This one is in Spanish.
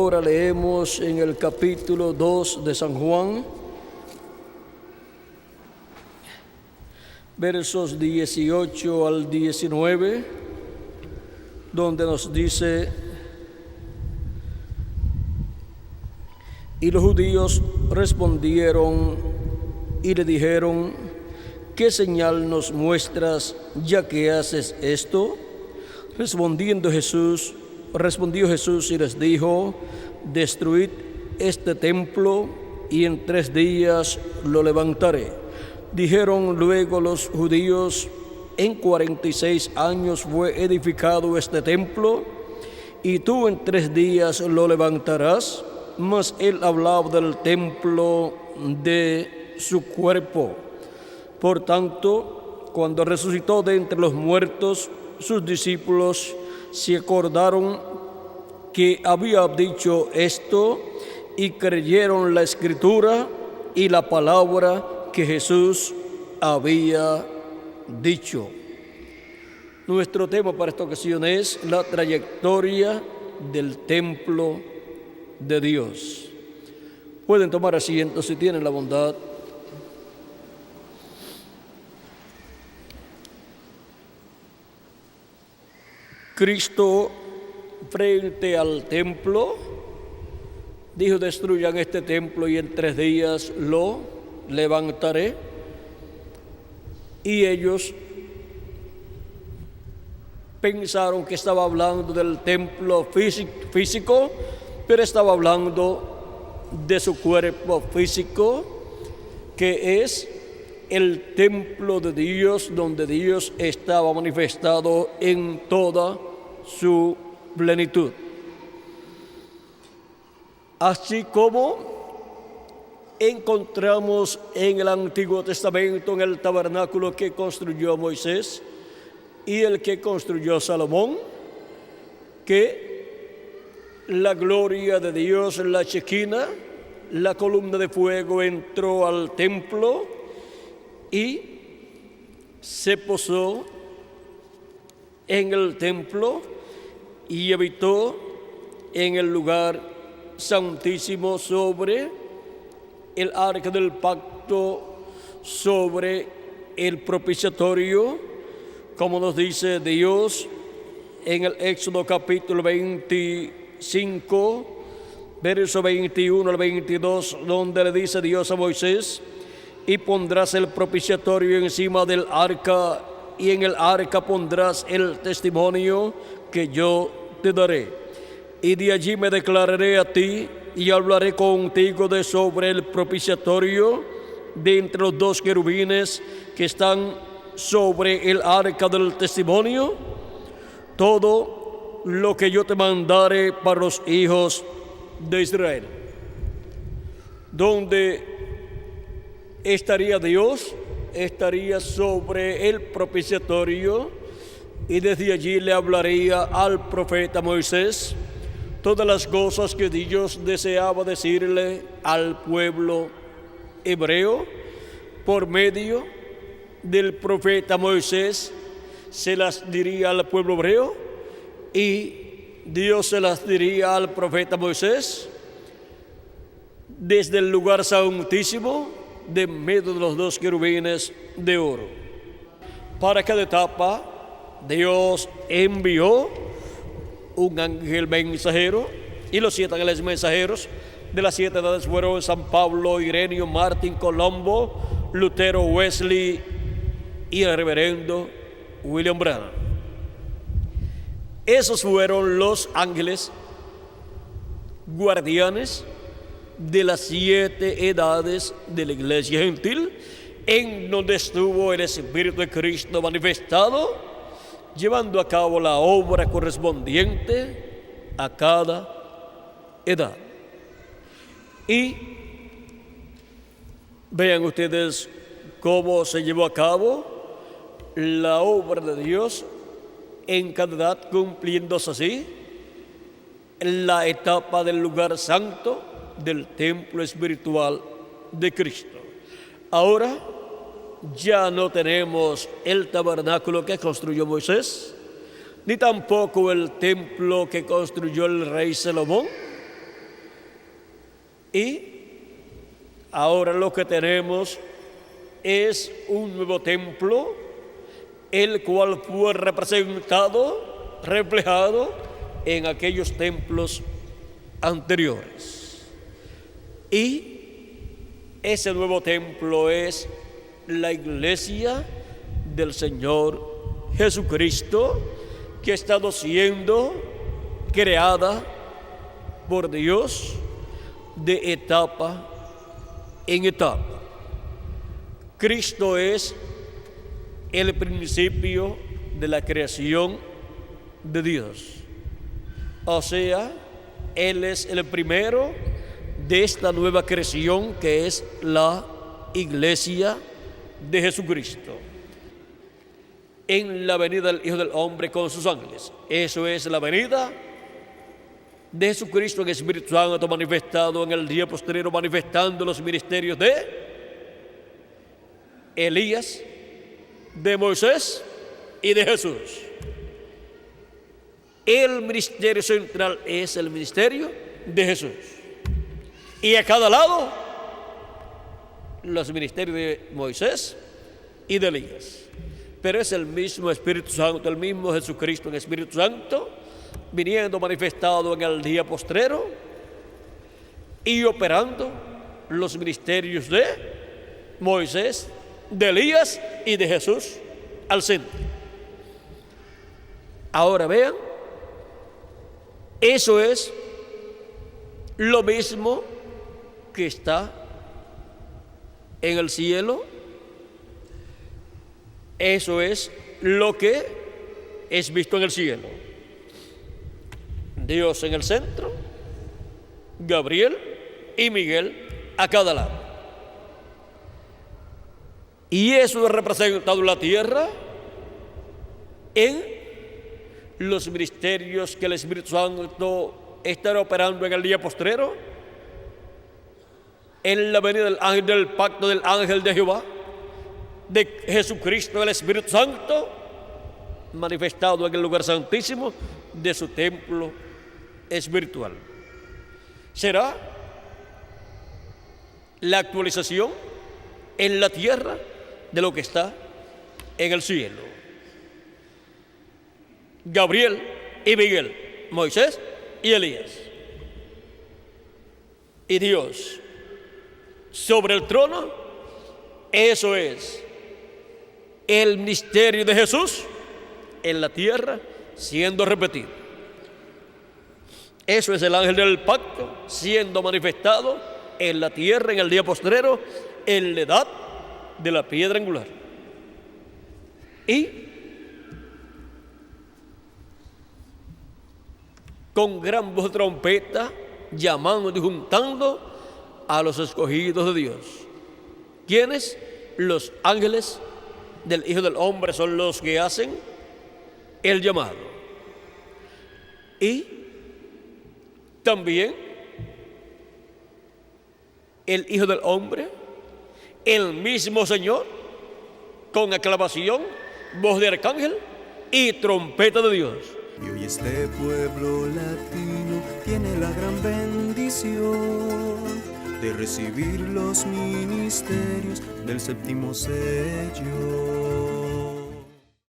ahora leemos en el capítulo 2 de San Juan, versos 18 al 19, donde nos dice: y los judíos respondieron y le dijeron: ¿qué señal nos muestras ya que haces esto? Respondió Jesús y les dijo: destruid este templo y en 3 días lo levantaré. Dijeron luego los judíos: en 46 años fue edificado este templo, y tú en 3 días lo levantarás. Mas él hablaba del templo de su cuerpo. Por tanto, cuando resucitó de entre los muertos, sus discípulos se acordaron que había dicho esto y creyeron la escritura y la palabra que Jesús había dicho. Nuestro tema para esta ocasión es la trayectoria del templo de Dios. Pueden tomar asiento si tienen la bondad. Cristo, frente al templo, dijo: destruyan este templo y en 3 días lo levantaré. Y ellos pensaron que estaba hablando del templo físico, pero estaba hablando de su cuerpo físico, que es el templo de Dios, donde Dios estaba manifestado en toda su plenitud. Así como encontramos en el Antiguo Testamento, en el tabernáculo que construyó Moisés y el que construyó Salomón, que la gloria de Dios, la Shekinah, la columna de fuego, entró al templo y se posó en el templo y habitó en el lugar santísimo sobre el arca del pacto, sobre el propiciatorio, como nos dice Dios en el Éxodo capítulo 25, verso 21 al 22, donde le dice Dios a Moisés: y pondrás el propiciatorio encima del arca, y en el arca pondrás el testimonio que yo te daré. Y de allí me declararé a ti y hablaré contigo de sobre el propiciatorio, de entre los 2 querubines que están sobre el arca del testimonio, todo lo que yo te mandare para los hijos de Israel. Donde estaría Dios, estaría sobre el propiciatorio, y desde allí le hablaría al profeta Moisés todas las cosas que Dios deseaba decirle al pueblo hebreo. Por medio del profeta Moisés se las diría al pueblo hebreo, y Dios se las diría al profeta Moisés desde el lugar santísimo, de medio de los 2 querubines de oro. Para cada etapa Dios envió un ángel mensajero, y los 7 ángeles mensajeros de las 7 edades fueron San Pablo, Ireneo, Martín, Colombo, Lutero, Wesley y el reverendo William Branham. Esos fueron los ángeles guardianes de las 7 edades de la iglesia gentil, en donde estuvo el Espíritu de Cristo manifestado, llevando a cabo la obra correspondiente a cada edad. Y vean ustedes cómo se llevó a cabo la obra de Dios en cada edad, cumpliéndose así la etapa del lugar santo, del templo espiritual de Cristo. Ahora ya no tenemos el tabernáculo que construyó Moisés, ni tampoco el templo que construyó el rey Salomón, Y ahora lo que tenemos es un nuevo templo, el cual fue representado, reflejado en aquellos templos anteriores. Y ese nuevo templo es la iglesia del Señor Jesucristo, que ha estado siendo creada por Dios de etapa en etapa. Cristo es el principio de la creación de Dios. O sea, Él es el primero de esta nueva creación que es la iglesia de Jesucristo. En la venida del Hijo del Hombre con sus ángeles. Eso es la venida de Jesucristo en el Espíritu Santo manifestado en el día postrero, manifestando los ministerios de Elías, de Moisés y de Jesús. El ministerio central es el ministerio de Jesús. Y a cada lado, los ministerios de Moisés y de Elías. Pero es el mismo Espíritu Santo, el mismo Jesucristo en Espíritu Santo, viniendo manifestado en el día postrero y operando los ministerios de Moisés, de Elías y de Jesús al centro. Ahora vean, eso es lo mismo que está en el cielo. Eso es lo que es visto en el cielo. Dios en el centro, Gabriel y Miguel a cada lado. Y eso es representado en la tierra en los ministerios que el Espíritu Santo estará operando en el día postrero, en la venida del ángel del pacto del ángel de Jehová, de Jesucristo el Espíritu Santo, manifestado en el lugar santísimo de su templo espiritual. Será la actualización en la tierra de lo que está en el cielo. Gabriel y Miguel, Moisés y Elías. Y Dios sobre el trono, eso es el misterio de Jesús en la tierra siendo repetido. Eso es el ángel del pacto siendo manifestado en la tierra en el día postrero, en la edad de la piedra angular. Y con gran voz de trompeta, llamando y juntando a los escogidos de Dios. ¿Quiénes? Los ángeles del Hijo del Hombre son los que hacen el llamado. Y también el Hijo del Hombre, el mismo Señor, con aclamación, voz de arcángel y trompeta de Dios. Y hoy este pueblo latino tiene la gran bendición de recibir los ministerios del séptimo sello.